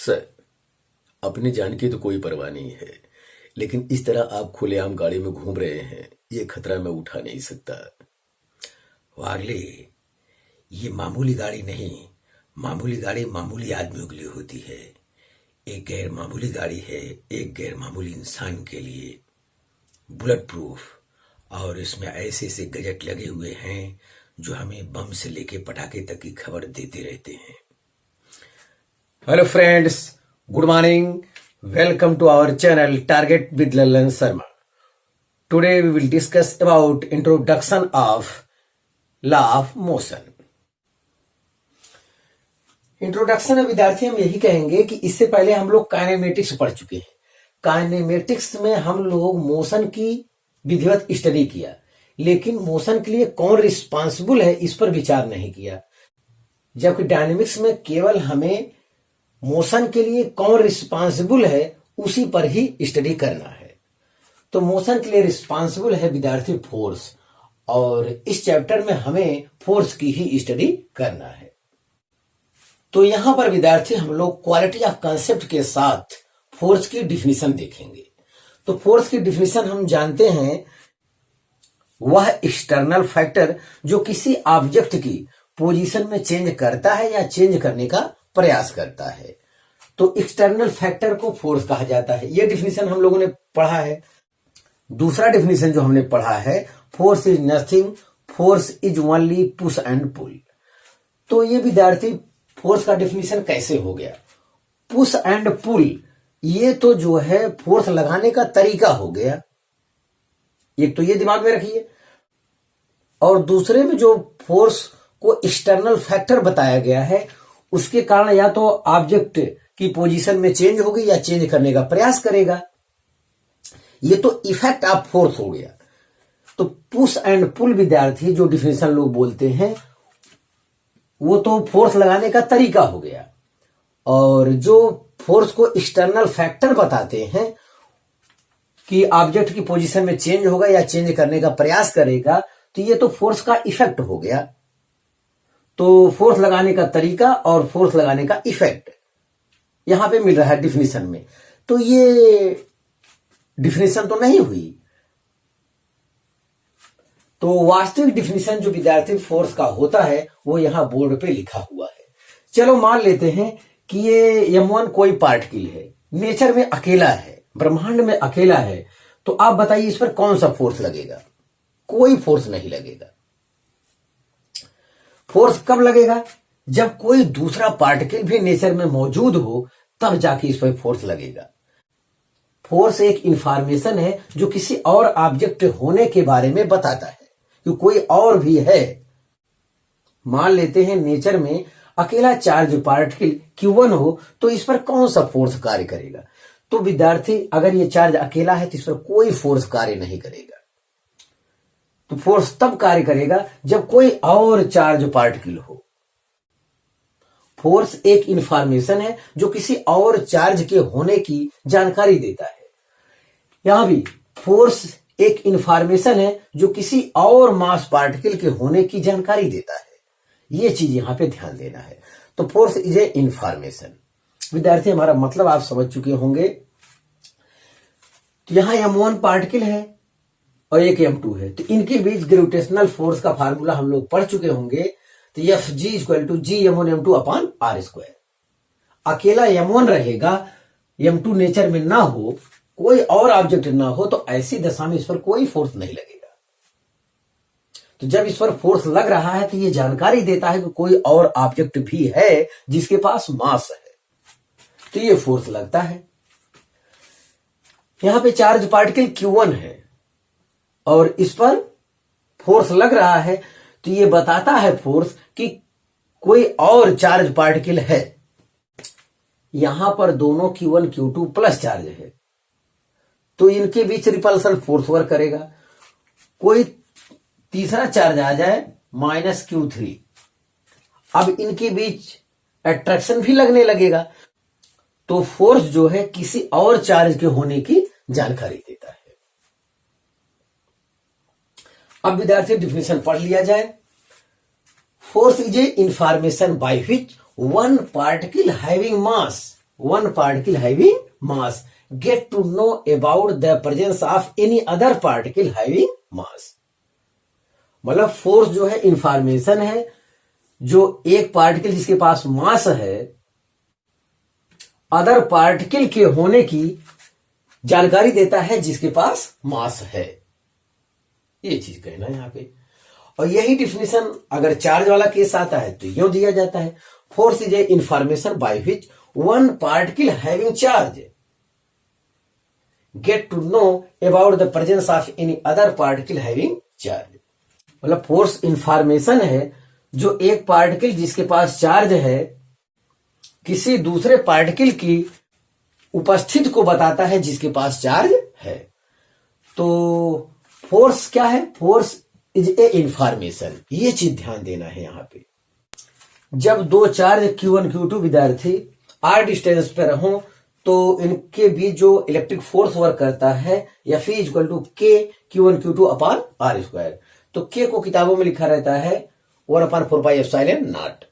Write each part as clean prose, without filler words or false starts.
Sir, अपनी जान की तो कोई परवाह नहीं है, लेकिन इस तरह आप खुलेआम गाड़ी में घूम रहे हैं, ये खतरा मैं उठा नहीं सकता। वागले, ये मामूली गाड़ी नहीं, मामूली गाड़ी मामूली आदमियों के लिए होती है। एक गैर मामूली गाड़ी है, एक गैर मामूली इंसान के लिए। बुलेट प्रूफ, और इसमें ऐसे ऐसे गैजेट लगे हुए हैं जो हमें बम से लेके पटाखे तक की खबर देते रहते हैं। Hello friends, good morning, welcome to our channel target with Lalan Sharma. Today we will discuss about introduction of law of motion. Introduction में विद्यार्थी हम यही कहेंगे कि इससे पहले हम लोग काइनेमेटिक्स पढ़ चुके हैं। काइनेमेटिक्स में हम लोग मोशन की विधिवत स्टडी किया, लेकिन मोशन के लिए कौन रिस्पांसिबल है इस पर विचार नहीं किया। जबकि डायनेमिक्स में केवल हमें मोशन के लिए कौन रिस्पांसिबल है उसी पर ही स्टडी करना है। तो मोशन के लिए रिस्पांसिबल है विद्यार्थी फोर्स, और इस चैप्टर में हमें फोर्स की ही स्टडी करना है। तो यहां पर विद्यार्थी हम लोग क्वालिटी ऑफ कंसेप्ट के साथ फोर्स की डिफिनीशन देखेंगे। तो फोर्स की डिफिनीशन हम जानते हैं, वह एक्सटर्नल फैक्टर जो किसी ऑब्जेक्ट की पोजीशन में चेंज करता है या चेंज करने का प्रयास करता है, तो एक्सटर्नल फैक्टर को फोर्स कहा जाता है। यह डिफिनीशन हम लोगों ने पढ़ा है। दूसरा डिफिनीशन जो हमने पढ़ा है, force is nothing, force is only push and pull. तो ये विद्यार्थी फोर्स का डिफिनीशन कैसे हो गया? पुश एंड पुल, ये तो जो है फोर्स लगाने का तरीका हो गया, एक तो ये दिमाग में रखिए। और दूसरे में जो फोर्स को एक्सटर्नल फैक्टर बताया गया है, उसके कारण या तो ऑब्जेक्ट की पोजीशन में चेंज होगी या चेंज करने का प्रयास करेगा। ये तो इफेक्ट ऑफ फोर्स हो गया। तो पुश एंड पुल विद्यार्थी जो डिफिनेशन लोग बोलते हैं, वो तो फोर्स लगाने का तरीका हो गया। और जो फोर्स को एक्सटर्नल फैक्टर बताते हैं कि ऑब्जेक्ट की पोजीशन में चेंज होगा या चेंज करने का प्रयास करेगा, तो ये तो फोर्स का इफेक्ट हो गया। तो फोर्स लगाने का तरीका और फोर्स लगाने का इफेक्ट यहां पे मिल रहा है डिफिनीशन में। तो ये डिफिनीशन तो नहीं हुई। तो वास्तविक डिफिनीशन जो विद्यार्थी फोर्स का होता है, वो यहां बोर्ड पे लिखा हुआ है। चलो मान लेते हैं कि ये m1 कोई पार्टिकल है, नेचर में अकेला है, ब्रह्मांड में अकेला है। तो आप बताइए इस पर कौन सा फोर्स लगेगा? कोई फोर्स नहीं लगेगा। फोर्स कब लगेगा? जब कोई दूसरा पार्टिकल भी नेचर में मौजूद हो, तब जाके इस पर फोर्स लगेगा। फोर्स एक इंफॉर्मेशन है जो किसी और ऑब्जेक्ट होने के बारे में बताता है कि कोई और भी है। मान लेते हैं नेचर में अकेला चार्ज पार्टिकल Q1 हो, तो इस पर कौन सा फोर्स कार्य करेगा? तो विद्यार्थी अगर ये चार्ज अकेला है तो इस पर कोई फोर्स कार्य नहीं करेगा। तो फोर्स तब कार्य करेगा जब कोई और चार्ज पार्टिकल हो। फोर्स एक इंफॉर्मेशन है जो किसी और चार्ज के होने की जानकारी देता है। यहां भी फोर्स एक इंफॉर्मेशन है जो किसी और मास पार्टिकल के होने की जानकारी देता है। यह चीज यहां पे ध्यान देना है। तो फोर्स इज ए इंफॉर्मेशन। विद्यार्थी हमारा मतलब आप समझ चुके होंगे। तो यहां m1 पार्टिकल है और एक m2 है, तो इनके बीच ग्रेविटेशनल फोर्स का फार्मूला हम लोग पढ़ चुके होंगे। तो Fg = G m1m2/r²। अकेला m1 रहेगा, m2 नेचर में ना हो, कोई और ऑब्जेक्ट ना हो, तो ऐसी दशा में इस पर कोई फोर्स नहीं लगेगा। तो जब इस पर फोर्स लग रहा है तो ये जानकारी देता है कि कोई और ऑब्जेक्ट भी है जिसके पास मास है, तो ये फोर्स लगता है। यहां पे चार्ज पार्टिकल Q1 है और इस पर फोर्स लग रहा है, तो ये बताता है फोर्स कि कोई और चार्ज पार्टिकल है। यहां पर दोनों Q1 Q2 प्लस चार्ज है, तो इनके बीच रिपल्सन फोर्स वर्क करेगा। कोई तीसरा चार्ज आ जाए -Q3, अब इनके बीच अट्रैक्शन भी लगने लगेगा। तो फोर्स जो है किसी और चार्ज के होने की जानकारी देता है। अब विद्यार्थी डिफिनेशन पढ़ लिया जाए। Force is a information by which one particle having mass one particle having mass. Get to know about the presence of any other particle having mass. मतलब फोर्स जो है इंफॉर्मेशन है जो एक पार्टिकल जिसके पास मास है अदर पार्टिकल के होने की जानकारी देता है जिसके पास मास है। ये चीज कहना है यहां पे। और यही डिफिनेशन अगर चार्ज वाला केस आता है तो यूं दिया जाता है, force is a information by which one particle having charge get to know about the presence of any other particle having charge. मतलब फोर्स इंफॉर्मेशन है जो एक पार्टिकल जिसके पास चार्ज है किसी दूसरे पार्टिकल की उपस्थिति को बताता है जिसके पास चार्ज है। तो फोर्स क्या है? Force is a information. ये चीज ध्यान देना है यहां पे। जब दो चार्ज Q1 Q2 विद्यार्थी r डिस्टेंस पर हो तो इनके बीच जो इलेक्ट्रिक फोर्स वर्क करता है F equal to K Q1 Q2 upon R square. तो K को किताबों में लिखा रहता है 1/4πε0।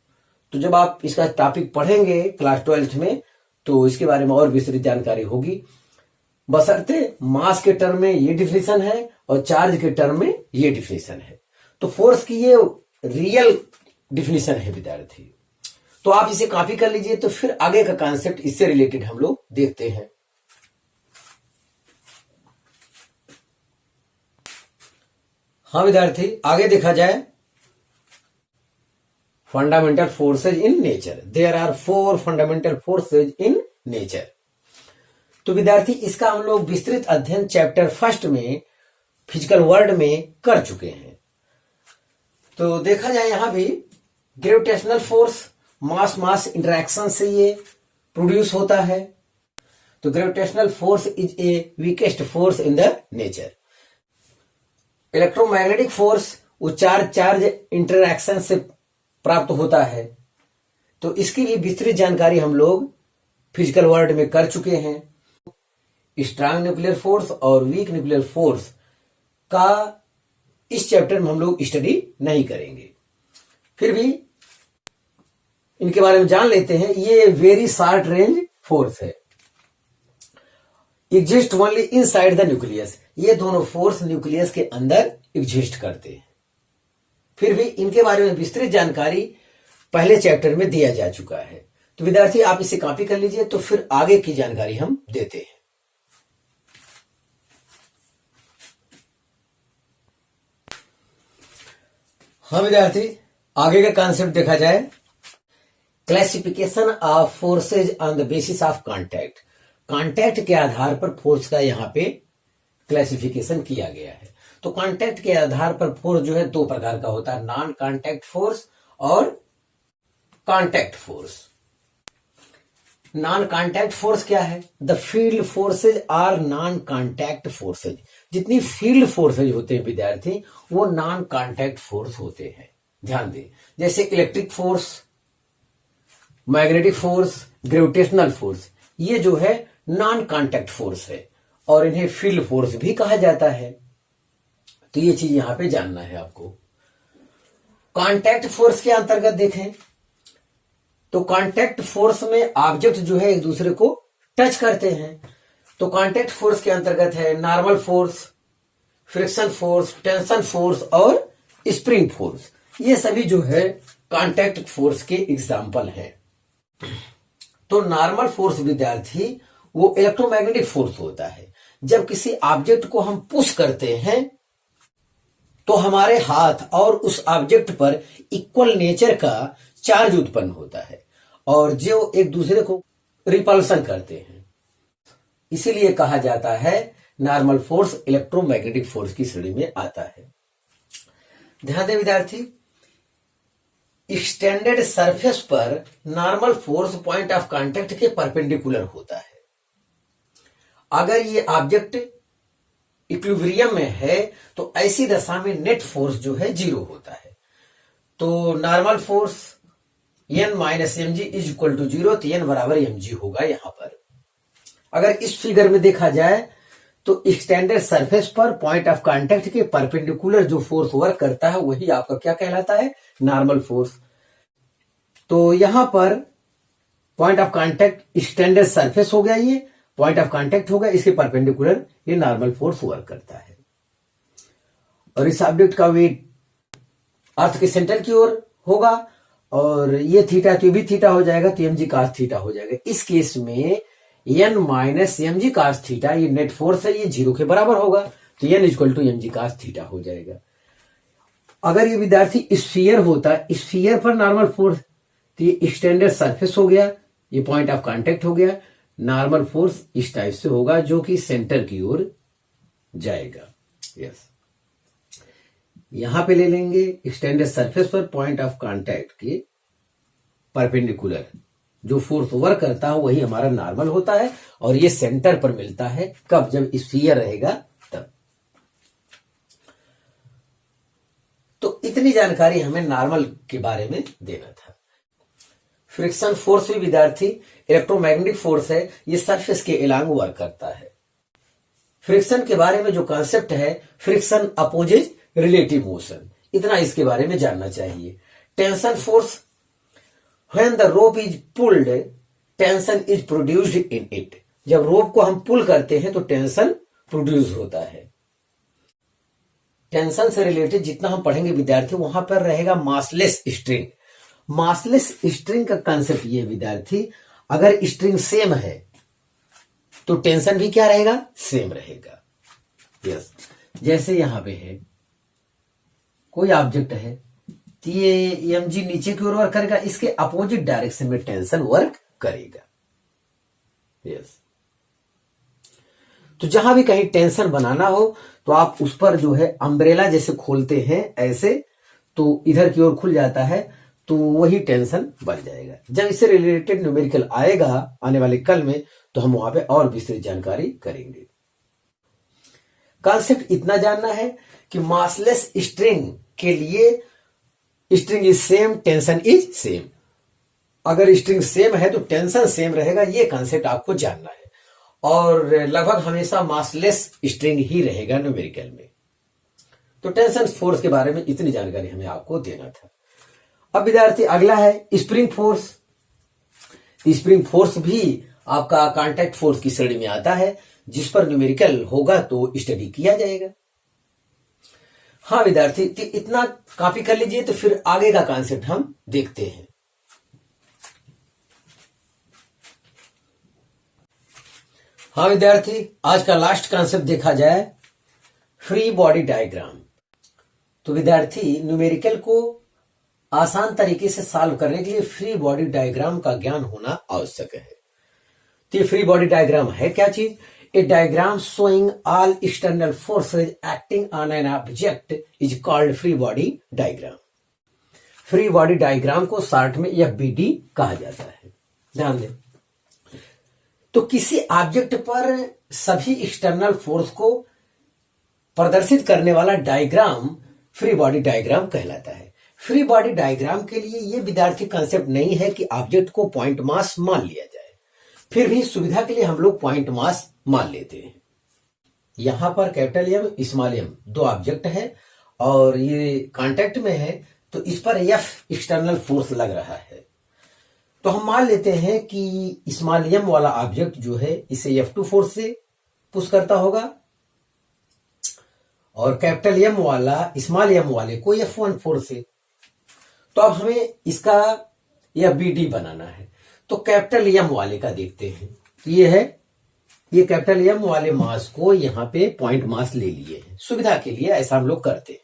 तो जब आप इसका टॉपिक पढ़ेंगे क्लास 12th में तो इसके बारे में और विस्तृत जानकारी होगी। बशर्ते मास के टर्म में ये डिफिनेशन है और चार्ज के टर्म में ये डिफिनेशन है। तो फोर्स की ये रियल डिफिनेशन है विद्यार्थी। तो आप इसे कॉपी कर लीजिए तो फिर आगे का कॉन्सेप्ट इससे रिलेटेड हम लोग देखते हैं। हाँ विद्यार्थी, आगे देखा जाए fundamental forces in nature. There are 4 fundamental forces in nature. तो विद्यार्थी इसका हम लोग विस्तृत अध्ययन चैप्टर 1 में फिजिकल वर्ल्ड में कर चुके हैं। तो देखा जाए यहां भी gravitational force mass mass interaction से ये प्रोड्यूस होता है। तो gravitational force is A weakest force in the nature. Electromagnetic force वो चार्ज इंटरेक्शन से प्राप्त होता है। तो इसकी भी विस्तृत जानकारी हम लोग फिजिकल वर्ल्ड में कर चुके हैं। स्ट्रांग न्यूक्लियर फोर्स और वीक न्यूक्लियर फोर्स का इस चैप्टर में हम लोग स्टडी नहीं करेंगे। फिर भी इनके बारे में जान लेते हैं। ये वेरी शॉर्ट रेंज फोर्स है, exist only inside the nucleus. ये दोनों फोर्स न्यूक्लियस के अंदर एग्जिस्ट करते हैं। फिर भी इनके बारे में विस्तृत जानकारी पहले चैप्टर में दिया जा चुका है। तो विद्यार्थी आप इसे कॉपी कर लीजिए तो फिर आगे की जानकारी हम देते हैं। हाँ विद्यार्थी, आगे का कॉन्सेप्ट देखा जाए classification of forces on the basis of contact. Contact के आधार पर फोर्स का यहां पे क्लासिफिकेशन किया गया है। तो कांटेक्ट के आधार पर फोर्स जो है दो प्रकार का होता है, नॉन कांटेक्ट फोर्स और contact force. Non contact force क्या है? The field forces are non contact forces. जितनी फील्ड फोर्सेज होते हैं विद्यार्थी वो नॉन कांटेक्ट फोर्स होते हैं। ध्यान दें, जैसे electric force, magnetic force, gravitational force, ये जो है नॉन कांटेक्ट फोर्स है और इन्हें फील्ड फोर्स भी कहा जाता है। तो ये चीज यहां पे जानना है आपको। कांटेक्ट फोर्स के अंतर्गत देखें तो कांटेक्ट फोर्स में ऑब्जेक्ट जो है एक दूसरे को टच करते हैं। तो कांटेक्ट फोर्स के अंतर्गत है normal force, friction force, tension force और स्प्रिंग फोर्स। ये सभी जो है कांटेक्ट फोर्स के एग्जाम्पल हैं। तो नॉर्मल फोर्स विद्यार्थी वो इलेक्ट्रोमैग्नेटिक फोर्स होता है। जब किसी ऑब्जेक्ट को हम पुश करते हैं तो हमारे हाथ और उस ऑब्जेक्ट पर इक्वल नेचर का चार्ज उत्पन्न होता है और जो एक दूसरे को रिपल्सन करते हैं। इसीलिए कहा जाता है नॉर्मल फोर्स इलेक्ट्रोमैग्नेटिक फोर्स की श्रेणी में आता है। ध्यान दें विद्यार्थी, एक्सटेंडेड सरफेस पर normal force point of contact के परपेंडिकुलर होता है। अगर ये ऑब्जेक्ट इक्विलिब्रियम में है तो ऐसी दशा में नेट फोर्स जो है 0 होता है। तो normal force n minus M G is equal to 0, तो n बराबर mg होगा। यहां पर अगर इस फिगर में देखा जाए तो एक्सटेंडेड सरफेस पर पॉइंट ऑफ कांटेक्ट के परपेंडिकुलर जो फोर्स वर्क करता है वही आपका क्या कहलाता है? Normal force. तो यहां पर point of contact standard surface हो गया, ये पॉइंट ऑफ कांटेक्ट होगा, इसके परपेंडिकुलर ये नॉर्मल फोर्स वर्क करता है। और इस ऑब्जेक्ट का वेट अर्थ के सेंटर की ओर होगा, और ये थीटा तो भी थीटा हो जाएगा, तो mg cos थीटा हो जाएगा। इस केस में n minus mg cos theta, ये नेट फोर्स है, ये 0 के बराबर होगा, तो n equal to mg cos theta हो जाएगा। अगर ये विद्यार्थी स्फीयर होता, स्फीयर पर नॉर्मल फोर्स, तो ये स्टैंडर्ड सरफेस हो गया, ये पॉइंट ऑफ कांटेक्ट हो गया, नॉर्मल फोर्स इस टाइप से होगा जो कि सेंटर की ओर जाएगा। यस, यहां पे ले लेंगे स्टैंडर्ड सरफेस पर पॉइंट ऑफ कांटेक्ट के परपेंडिकुलर जो फोर्स वर्क करता है वही हमारा नॉर्मल होता है, और ये सेंटर पर मिलता है कब, जब स्फीयर रहेगा तब। तो इतनी जानकारी हमें नॉर्मल के बारे में देना था। फ्रिक्शन फोर्स भी विद्यार्थी इलेक्ट्रोमैग्नेटिक फोर्स है, ये सरफेस के अलोंग वर्क करता है। फ्रिक्शन के बारे में जो कॉन्सेप्ट है, फ्रिक्शन अपोजिट रिलेटिव मोशन, इतना इसके बारे में जानना चाहिए। Tension force, when the rope is pulled tension is produced in it, जब रोप को हम पुल करते हैं तो टेंशन प्रोड्यूस होता है। टेंशन से रिलेटेड जितना हम पढ़ेंगे विद्यार्थी, वहां पर रहेगा मासलेस स्ट्रिंग। मासलेस स्ट्रिंग का कंसेप्ट ये विद्यार्थी, अगर स्ट्रिंग सेम है तो टेंशन भी क्या रहेगा, सेम रहेगा। यस, जैसे यहां पे है कोई ऑब्जेक्ट है, तो ये mg नीचे की ओर वर्क करेगा, इसके अपोजिट डायरेक्शन में टेंशन वर्क करेगा। यस, तो जहां भी कहीं टेंशन बनाना हो तो आप उस पर जो है अम्ब्रेला जैसे खोलते हैं ऐसे, तो इधर की ओर खुल जाता है, तो वही टेंशन बन जाएगा। जब इससे रिलेटेड न्यूमेरिकल आएगा आने वाले कल में, तो हम वहां पे और विस्तृत जानकारी करेंगे। कॉन्सेप्ट इतना जानना है कि मासलेस स्ट्रिंग के लिए string is same, tension is same. अगर स्ट्रिंग सेम है तो टेंशन सेम रहेगा, ये कॉन्सेप्ट आपको जानना है। और लगभग हमेशा मासलेस स्ट्रिंग ही रहेगा न्यूमेरिकल में। तो टेंशन फोर्स के बारे में इतनी जानकारी हमें आपको देना था। अब विद्यार्थी अगला है स्प्रिंग फोर्स। स्प्रिंग फोर्स भी आपका कांटेक्ट फोर्स की श्रेणी में आता है, जिस पर न्यूमेरिकल होगा तो स्टडी किया जाएगा। हाँ विद्यार्थी, तो इतना कॉपी कर लीजिए, तो फिर आगे का कॉन्सेप्ट हम देखते हैं। हाँ विद्यार्थी, आज का लास्ट कॉन्सेप्ट देखा जाए, फ्री बॉडी डायग्राम। तो विद्यार्थी न्यूमेरिकल को आसान तरीके से सॉल्व करने के लिए फ्री बॉडी डायग्राम का ज्ञान होना आवश्यक है। तो ये फ्री बॉडी डायग्राम है क्या चीज? A diagram showing all external forces acting on an object is called free body diagram. Free body diagram को शॉर्ट में FBD कहा जाता है। ध्यान दें, तो किसी ऑब्जेक्ट पर सभी एक्सटर्नल फोर्स को प्रदर्शित करने वाला डायग्राम फ्री बॉडी डायग्राम कहलाता है। फ्री बॉडी डायग्राम के लिए यह विद्यार्थी कंसेप्ट नहीं है कि ऑब्जेक्ट को पॉइंट मास मान लिया जाए, फिर भी सुविधा के लिए हम लोग पॉइंट मास मान लेते हैं। यहां पर कैपिटल एम स्मॉल एम दो ऑब्जेक्ट है और ये कांटेक्ट में है, तो इस पर एफ एक्सटर्नल फोर्स लग रहा है। तो हम मान लेते हैं कि स्मॉल एम वाला ऑब्जेक्ट जो है इसे F2 फोर्स से पुश करता होगा और कैपिटल एम वाला स्मॉल एम वाले को F1 फोर्स से। तो अब हमें इसका FBD बनाना है, तो कैपिटल एम वाले का देखते हैं। तो ये है, ये कैपिटल एम वाले मास को यहां पे पॉइंट मास ले लिए हैं, सुविधा के लिए ऐसा हम लोग करते हैं।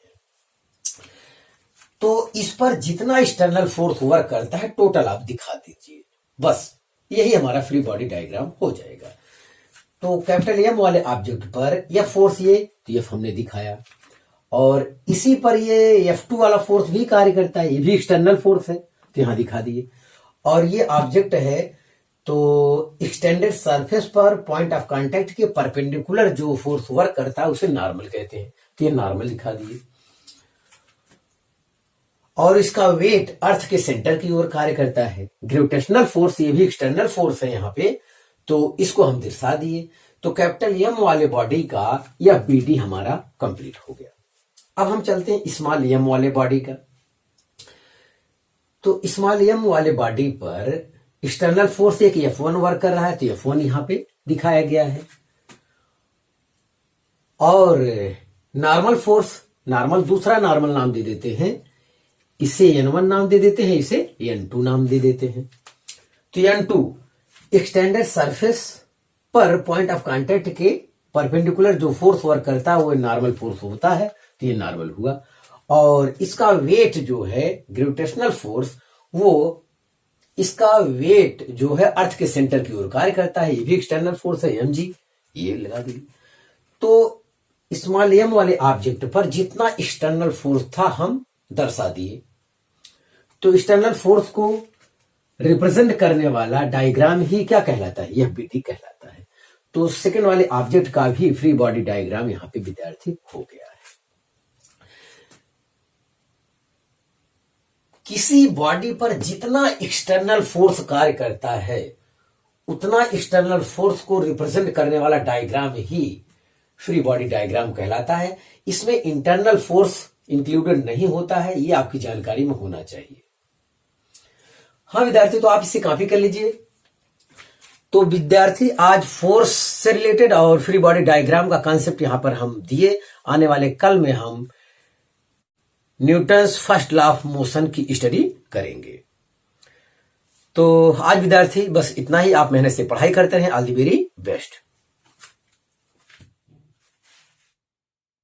तो इस पर जितना एक्सटर्नल फोर्स वर्क करता है टोटल आप दिखा दीजिए, बस यही हमारा फ्री बॉडी डायग्राम हो जाएगा। तो कैपिटल एम वाले ऑब्जेक्ट पर F फोर्स ये, तो F हमने दिखाया, और इसी पर ये F2 वाला फोर्स भी कार्य करता है, ये भी एक्सटर्नल फोर्स है, तो यहां दिखा दिए। और ये ऑब्जेक्ट है, तो एक्सटेंडेड सरफेस पर पॉइंट ऑफ कांटेक्ट के परपेंडिकुलर जो फोर्स वर्क करता है उसे नॉर्मल कहते हैं, तो ये नॉर्मल दिखा दिए। और इसका वेट अर्थ के सेंटर की ओर कार्य करता है। ग्रेविटेशनल फोर्स ये भी एक्सटर्नल फोर्स है यहाँ पे, तो इसको हम दर्शा दिए। तो कैपिटल एम वाले बॉडी का यह BD हमारा कंप्लीट हो गया। अब हम चलते हैं स्मॉल एम वाले बॉडी का। तो स्मॉल एम वाले बॉडी पर एक्सटर्नल फोर्स एक F1 वर्क कर रहा है, तो F1 यहां पे दिखाया गया है। और नॉर्मल फोर्स, नॉर्मल दूसरा नॉर्मल नाम दे देते हैं, इसे N1 नाम दे देते हैं, इसे N2 नाम दे देते हैं। तो N2 एक्सटेंडेड सरफेस पर पॉइंट ऑफ कांटेक्ट के परपेंडिकुलर जो फोर्स वर्क करता है वो नॉर्मल फोर्स होता है, तो ये नॉर्मल हुआ। और इसका वेट जो है ग्रेविटेशनल फोर्स, वो इसका वेट जो है अर्थ के सेंटर की ओर कार्य करता है, ये भी एक्सटर्नल फोर्स है mg, ये लगा दी। तो स्मॉल m वाले ऑब्जेक्ट पर जितना एक्सटर्नल फोर्स था हम दर्शा दिए। तो एक्सटर्नल फोर्स को रिप्रेजेंट करने वाला डायग्राम ही क्या कहलाता है, यह विधि कहलाता है। तो सेकंड वाले ऑब्जेक्ट का भी फ्री बॉडी डायग्राम यहां पे विद्यार्थी हो गया है। किसी बॉडी पर जितना एक्सटर्नल फोर्स कार्य करता है उतना एक्सटर्नल फोर्स को रिप्रेजेंट करने वाला डायग्राम ही फ्री बॉडी डायग्राम कहलाता है। इसमें इंटरनल फोर्स इंक्लूडेड नहीं होता है, ये आपकी जानकारी में होना चाहिए। हाँ विद्यार्थी, तो आप इसे कॉपी कर लीजिए। तो विद्यार्थी आज फोर्स से रिलेटेड और फ्री बॉडी डायग्राम का कॉन्सेप्ट यहां पर हम दिए। आने वाले कल में हम Newton's first law of motion की स्टडी करेंगे। तो आज विद्यार्थी बस इतना ही। आप मेहनत से पढ़ाई करते रहें। All the very best.